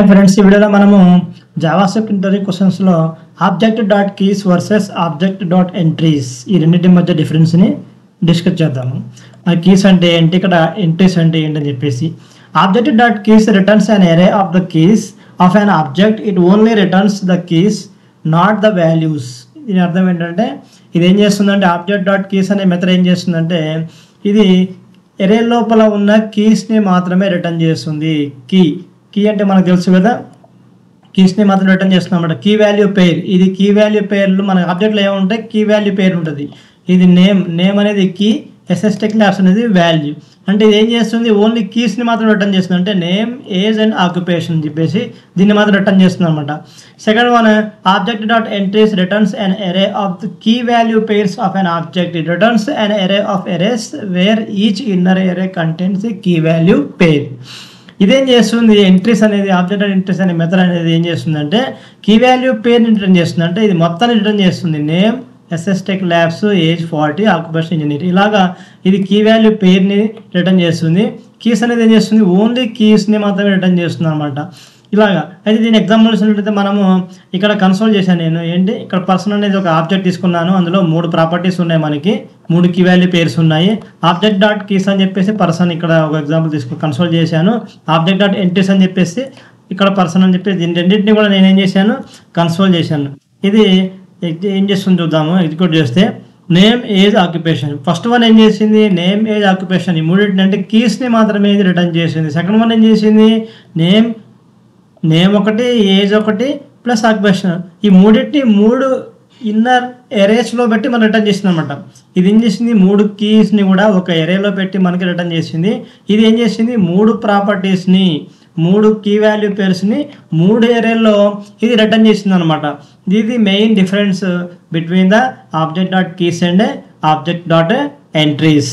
Hi friends, ఈ వీడియోలో మనము జావాస్క్రిప్ట్ ఇంటర్వ్యూ క్వశ్చన్స్లో object dot keys versus object dot entries ఈ రెండింటి మధ్య డిఫరెన్స్ని డిస్కస్ చేద్దాము. ఆ కీస్ అంటే ఏంటి, ఇక్కడ ఎంట్రీస్ అంటే ఏంటని చెప్పేసి. Object dot keys returns an array of the keys of an object. It only returns the keys, not the values. దీని అర్థం ఏంటంటే ఇది ఏం చేస్తుందంటే ఆబ్జెక్ట్ డాట్ కీస్ అనే మెథడ్ ఏం చేస్తుందంటే ఇది ఎరే లోపల ఉన్న కీస్ని మాత్రమే రిటర్న్ చేస్తుంది. కీ అంటే మనకు తెలుసు కదా, కీస్ని మాత్రం రిటర్న్ చేస్తున్నాం అన్నమాట. కీ వాల్యూ పేర్, ఇది కీ వాల్యూ పేర్లు మన ఆబ్జెక్ట్లో ఏముంటాయి, కీ వాల్యూ పేర్ ఉంటుంది. ఇది నేమ్ అనేది కీ, ఎస్ఎస్టెక్ ల్యాబ్స్ అనేది వాల్యూ. అంటే ఇది ఏం చేస్తుంది, ఓన్లీ కీస్ని మాత్రం రిటర్న్ చేస్తుంది. అంటే నేమ్, ఏజ్ అండ్ ఆక్యుపేషన్ అని చెప్పేసి దీన్ని మాత్రం రిటర్న్ చేస్తుంది అనమాట. Second one, object dot entries returns an array of the key value pairs of an object. It returns an array of arrays where each inner array contains a key value pair. ఇదేం చేస్తుంది, entries అనేది object entries అనే method అనేది ఏం చేస్తుందంటే key value పేర్ని return చేస్తుంది. అంటే ఇది మొత్తాన్ని రిటర్న్ చేస్తుంది. Name, SS tech labs, age 40, occupation engineer. ఇలాగా ఇది కీ వాల్యూ పేర్ని రిటర్న్ చేస్తుంది. కీస్ అనేది ఏం చేస్తుంది, ఓన్లీ కీస్ని మాత్రమే రిటర్న్ చేస్తుంది అనమాట. ఇలాగా అయితే దీని ఎగ్జాంపుల్ చూసినట్లయితే మనము ఇక్కడ కన్సోల్ చేశాను నేను. ఏంటి, ఇక్కడ పర్సన్ అనేది ఒక ఆబ్జెక్ట్ తీసుకున్నాను. అందులో 3 ప్రాపర్టీస్ ఉన్నాయి, మనకి 3 కీ వాల్యూ పేర్స్ ఉన్నాయి. ఆబ్జెక్ట్ డాట్ కీస్ అని చెప్పేసి పర్సన్ ఇక్కడ ఒక ఎగ్జాంపుల్ తీసుకుని కన్సోల్ చేశాను. ఆబ్జెక్ట్ డాట్ ఎంట్రీస్ అని చెప్పేసి ఇక్కడ పర్సన్ అని చెప్పేసి దీని రెండింటిని కూడా నేను ఏం చేశాను, కన్సోల్ చేశాను. ఇది ఏం చేస్తుంది చూద్దాము. ఎగ్జిక్యూట్ చేస్తే name, age, occupation. First one ఏం చేసింది, నేమ్, ఏజ్, ఆక్యుపేషన్ ఈ మూడింటిని అంటే కీస్ని మాత్రమే ఇది రిటర్న్ చేసింది. సెకండ్ వన్ ఏం చేసింది, నేమ్ ఒకటి, ఏజ్ ఒకటి ప్లస్ ఆక్యుపేషన్. ఈ మూడింటిని 3 ఇన్నర్ ఎరేస్లో పెట్టి మనం రిటర్న్ చేసింది అనమాట. ఇది ఏం చేసింది, 3 కీస్ని కూడా ఒక ఎరేలో పెట్టి మనకి రిటర్న్ చేసింది. ఇది ఏం చేసింది, 3 ప్రాపర్టీస్ని, 3 కీ వాల్యూ పేర్స్ని 3 ఎరేల్లో ఇది రిటర్న్ చేసింది అనమాట. ఇది main difference between the object dot keys and object dot entries.